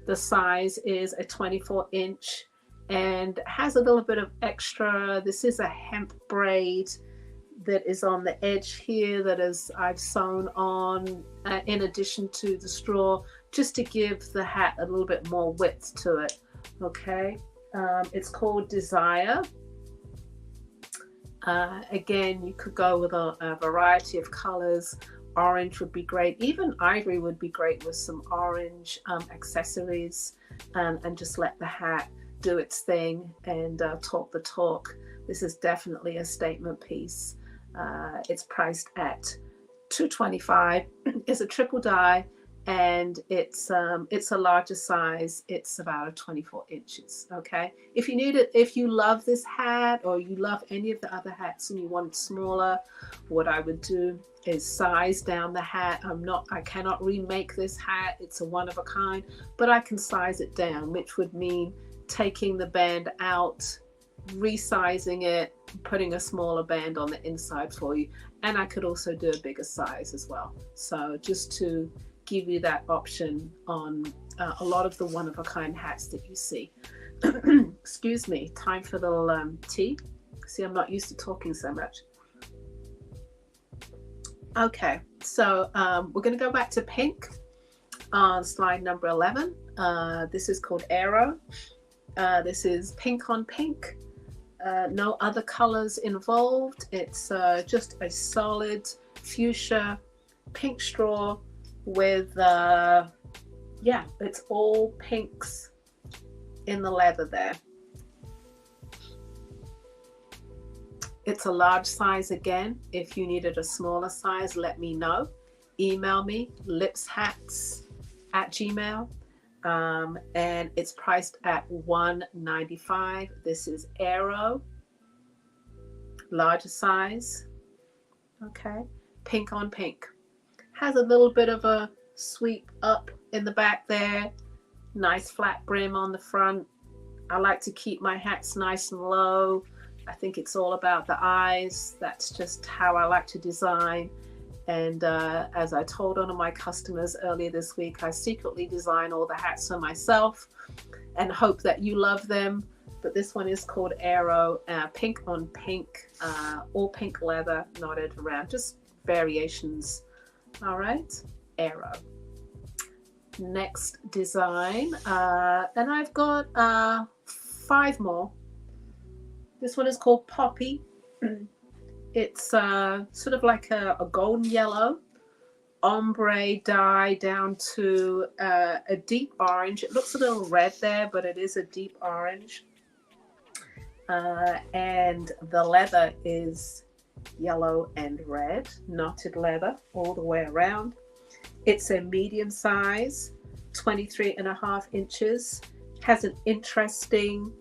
The size is a 24-inch and has a little bit of extra. This is a hemp braid that is on the edge here that is I've sewn on in addition to the straw, just to give the hat a little bit more width to it. Okay, it's called Desire. Again, you could go with a variety of colors. Orange would be great. Even ivory would be great with some orange accessories, and just let the hat do its thing and talk the talk. This is definitely a statement piece. It's priced at $225. It's a triple dye, and it's a larger size. It's about 24 inches. Okay, if you need it, if you love this hat or you love any of the other hats and you want it smaller, what I would do is size down the hat. I cannot remake this hat. It's a one of a kind, but I can size it down, which would mean taking the band out, resizing it, putting a smaller band on the inside for you, and I could also do a bigger size as well. So just to give you that option on a lot of the one-of-a-kind hats that you see. Excuse me, time for the little tea. See, I'm not used to talking so much. Okay, so we're going to go back to pink on slide number 11. This is called Aero. This is pink on pink. No other colors involved. It's just a solid fuchsia pink straw with yeah, it's all pinks in the leather there. It's a large size again. If you needed a smaller size, let me know. Email me, lipshats@gmail.com. And it's priced at $195. This is Aero, larger size. Okay, pink on pink. Has a little bit of a sweep up in the back there. Nice flat brim on the front. I like to keep my hats nice and low. I think it's all about the eyes. That's just how I like to design. And as I told one of my customers earlier this week, I secretly design all the hats for myself and hope that you love them. But this one is called Aero, pink on pink, all pink leather knotted around, just variations. All right, Aero. Next design, and I've got 5 more. This one is called Poppy. It's sort of like a golden yellow ombre dye down to a deep orange. It looks a little red there, but it is a deep orange. And the leather is yellow and red, knotted leather all the way around. It's a medium size, 23.5 inches. Has an interesting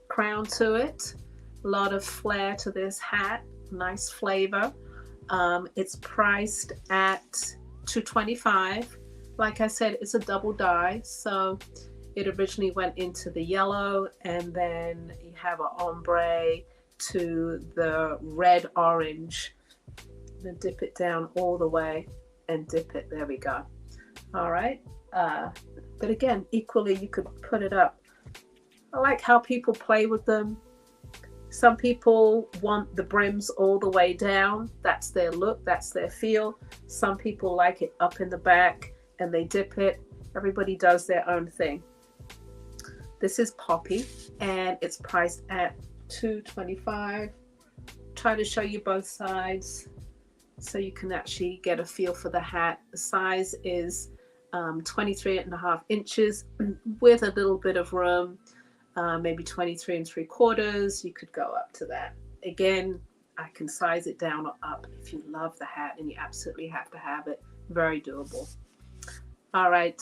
crown to it. A lot of flair to this hat. Nice flavor. It's priced at $225. Like I said, it's a double dye, so it originally went into the yellow, and then you have an ombre to the red orange. Then dip it down all the way and dip it. There we go. All right. But again, equally, you could put it up. I like how people play with them. Some people want the brims all the way down. That's their look. That's their feel. Some people like it up in the back and they dip it. Everybody does their own thing. This is Poppy and it's priced at $225. Try to show you both sides so you can actually get a feel for the hat. The size is 23.5 inches with a little bit of room, maybe 23 3/4. You could go up to that. Again, I can size it down or up if you love the hat and you absolutely have to have it. Very doable. All right,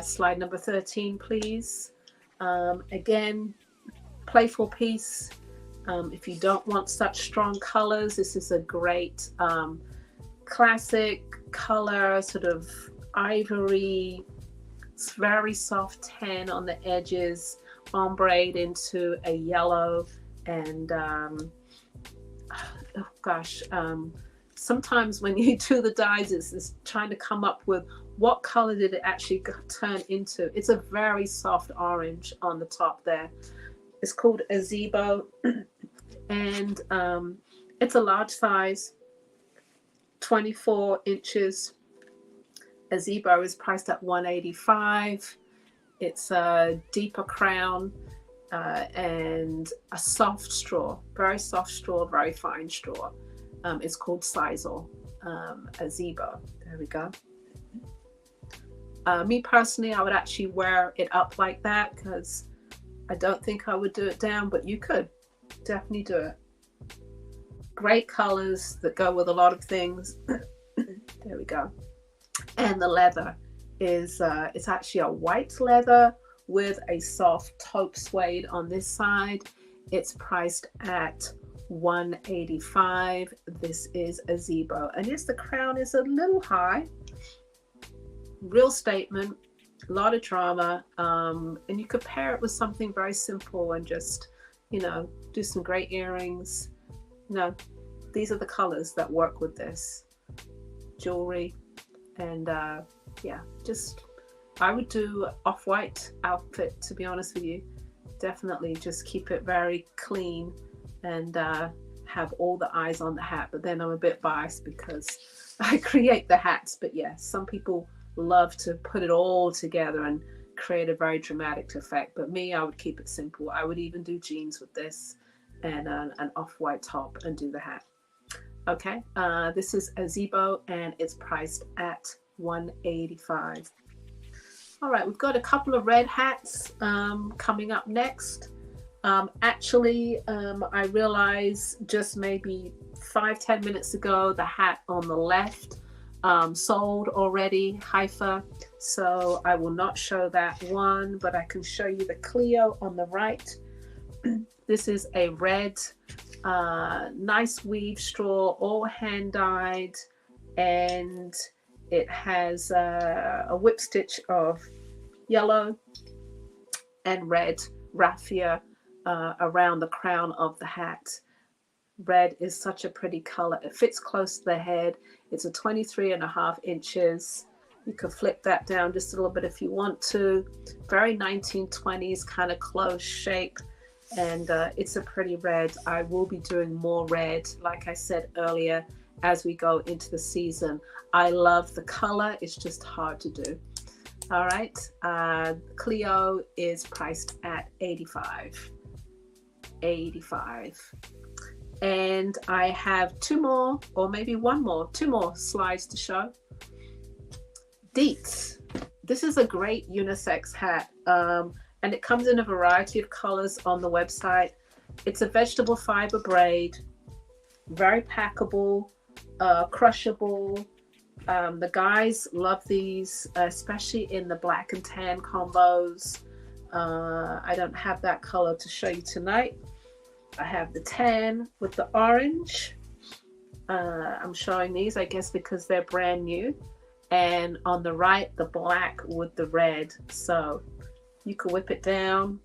slide number 13, please. Again, playful piece. If you don't want such strong colors, this is a great classic color, sort of ivory. It's very soft tan on the edges, ombreed into a yellow, and oh gosh, sometimes when you do the dyes, it's trying to come up with what color did it actually turn into. It's a very soft orange on the top there. It's called a Zebo, and it's a large size, 24 inches. A Zebo is priced at $185. It's a deeper crown and a soft straw, very soft straw, very fine straw. It's called Sisal, a Zebo. There we go. Me personally, I would actually wear it up like that because I don't think I would do it down, but you could definitely do it. Great colors that go with a lot of things. There we go. And the leather is it's actually a white leather with a soft taupe suede on this side. It's priced at $185. This is a Zebo, and yes, the crown is a little high. Real statement, a lot of drama, and you could pair it with something very simple and just, you know, do some great earrings. You know, these are the colors that work with this jewelry. And yeah, just I would do off-white outfit, to be honest with you. Definitely just keep it very clean and have all the eyes on the hat. But then I'm a bit biased because I create the hats. But yeah, some people love to put it all together and create a very dramatic effect. But me, I would keep it simple. I would even do jeans with this and an off-white top and do the hat. Okay, this is a Zebo and it's priced at $185. All right, we've got a couple of red hats coming up next. Actually, I realized just maybe 5-10 minutes ago, the hat on the left sold already, Haifa. So I will not show that one, but I can show you the Clio on the right. This is a red, nice weave straw, all hand dyed, and it has a whip stitch of yellow and red raffia around the crown of the hat. Red is such a pretty color. It fits close to the head. It's a 23.5 inches. You could flip that down just a little bit if you want to. Very 1920s kind of close shape. And it's a pretty red. I will be doing more red, like I said earlier, as we go into the season. I love the color. It's just hard to do. All right. Clio is priced at $85. And I have two more, or maybe one more, two more slides to show. Deets. This is a great unisex hat, and it comes in a variety of colors on the website. It's a vegetable fiber braid, very packable, crushable. The guys love these, especially in the black and tan combos. I don't have that color to show you tonight. I have the tan with the orange. I'm showing these, I guess, because they're brand new. And on the right, the black with the red. So you can whip it down,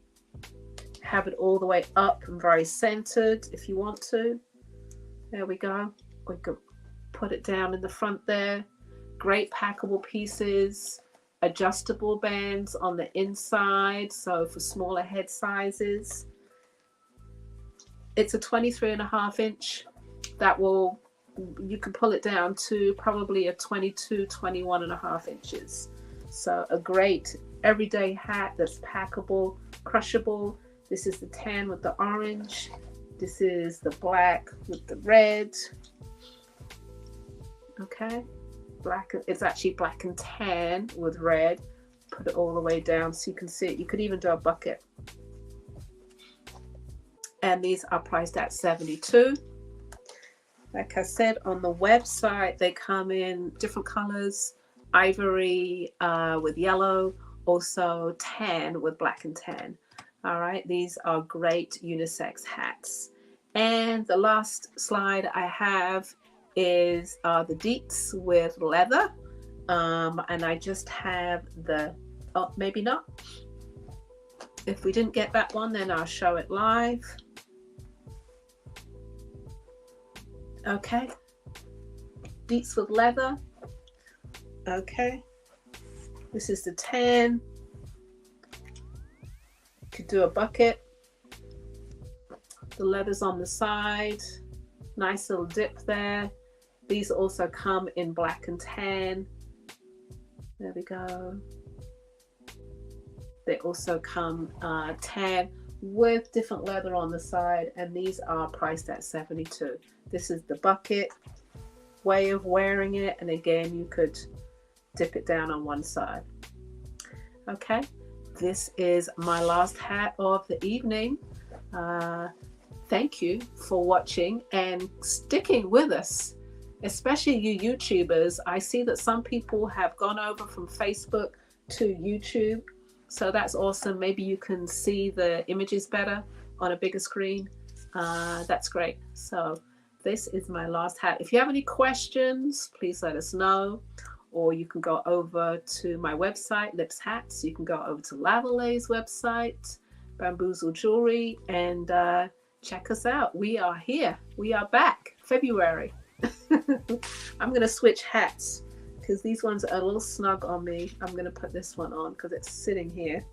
have it all the way up and very centered if you want to. There we go. We could put it down in the front there. Great packable pieces, adjustable bands on the inside, so for smaller head sizes. It's a 23.5 inch. You can pull it down to probably a 22, 21.5 inches. So a great everyday hat that's packable, crushable. This is the tan with the orange. This is the black with the red. Okay, black. It's actually black and tan with red. Put it all the way down so you can see it. You could even do a bucket. And these are priced at $72. Like I said, on the website, they come in different colors, ivory with yellow, also tan with black and tan. All right, these are great unisex hats. And the last slide I have is the Deets with leather. And I just have the, oh, maybe not. If we didn't get that one, then I'll show it live. Okay, Deets with leather. Okay, this is the tan. Could do a bucket. The leather's on the side. Nice little dip there. These also come in black and tan. There we go. They also come tan with different leather on the side, and these are priced at $72. This is the bucket way of wearing it, and again, you could dip it down on one side. Okay, this is my last hat of the evening. Thank you for watching and sticking with us, especially you YouTubers. I see that some people have gone over from Facebook to YouTube. So that's awesome. Maybe you can see the images better on a bigger screen. That's great. So this is my last hat. If you have any questions, please let us know. Or you can go over to my website, Lips Hats. You can go over to Lavalais' website, Bamboozle Jewelry, and check us out. We are here. We are back. February. I'm going to switch hats, because these ones are a little snug on me. I'm going to put this one on because it's sitting here.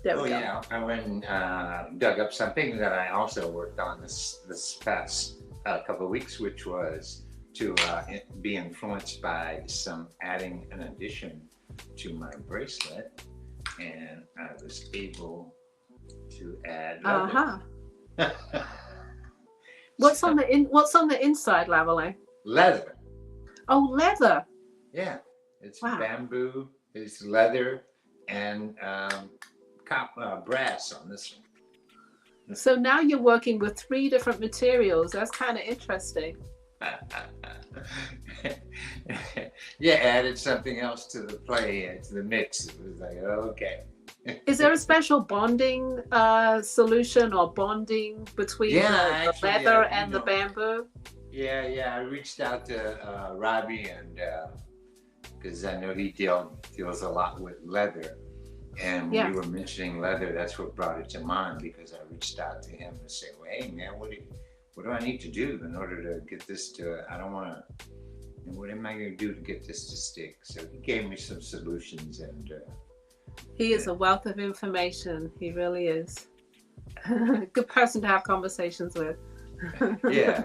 There we go. Yeah, I went and dug up something that I also worked on this past couple of weeks, which was to be influenced by adding an addition to my bracelet, and I was able to add leather. What's on the inside, Lavalais? Leather. Oh, leather. Yeah, it's wow. Bamboo, it's leather, and brass on this one. So now you're working with 3 different materials. That's kind of interesting. Yeah, added something else to the play, to the mix. It was like, okay. Is there a special bonding solution or bonding between the leather and the bamboo? Yeah, I reached out to Robbie, and because I know he deals a lot with leather, and when we were mentioning leather, that's what brought it to mind, because I reached out to him to say, well, hey man, what do I need to do in order to get this to, I don't want to, what am I going to do to get this to stick? So he gave me some solutions, and he is a wealth of information. He really is. Good person to have conversations with. Yeah,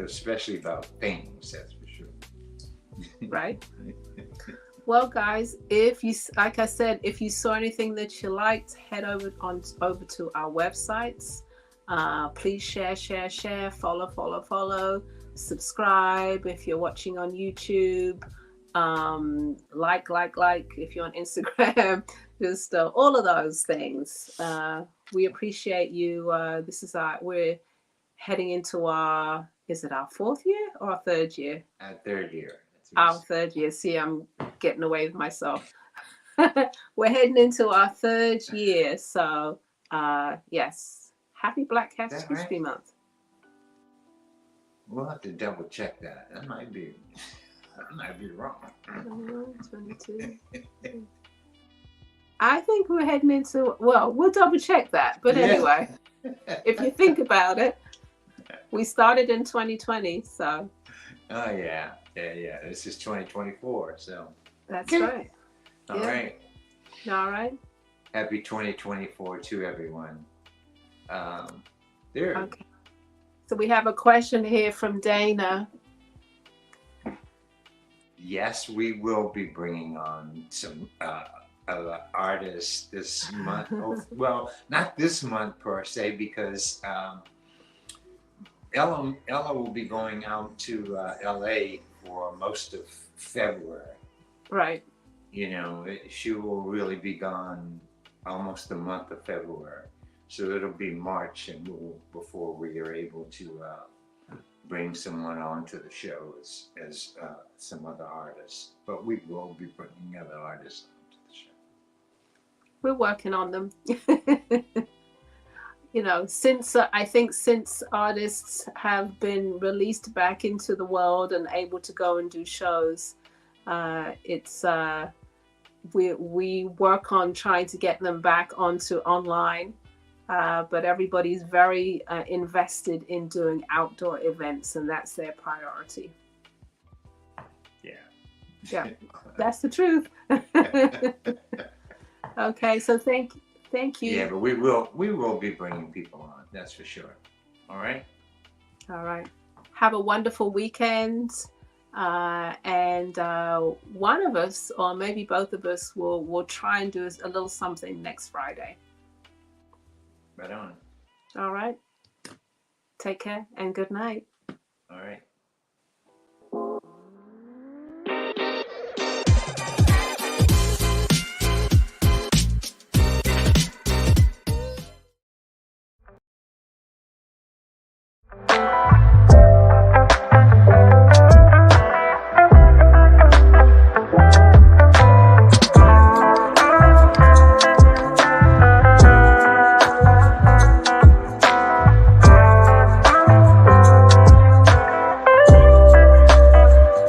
especially about things, that's for sure. Right. Well, guys, like I said, if you saw anything that you liked, head over to our websites. Please share, follow, subscribe if you're watching on YouTube. like if you're on Instagram, just all of those things. We appreciate you. We're heading into is it our fourth year or our third year? Our third year. Our third year. See, I'm getting away with myself. We're heading into our third year. So, yes, happy Black History Month. We'll have to double check that. That might be wrong. 22. I think we're heading into, well, we'll double check that. But anyway, if you think about it, we started in 2020, so. Oh, yeah. This is 2024, so. That's right. All right. All right. Happy 2024 to everyone. Okay. So we have a question here from Dana. Yes, we will be bringing on some artists this month. Well, not this month per se, because Ella will be going out to LA for most of February. Right. You know, she will really be gone almost the month of February. So it'll be March and before we are able to bring someone on to the show as some other artists. But we will be bringing other artists onto the show. We're working on them. You know, since artists have been released back into the world and able to go and do shows, we work on trying to get them back onto online. But everybody's very invested in doing outdoor events, and that's their priority. Yeah, that's the truth. Okay, so thank you. Yeah, but we will be bringing people on. That's for sure. All right. Have a wonderful weekend, and one of us, or maybe both of us, will try and do a little something next Friday. Right on. All right. Take care and good night. All right.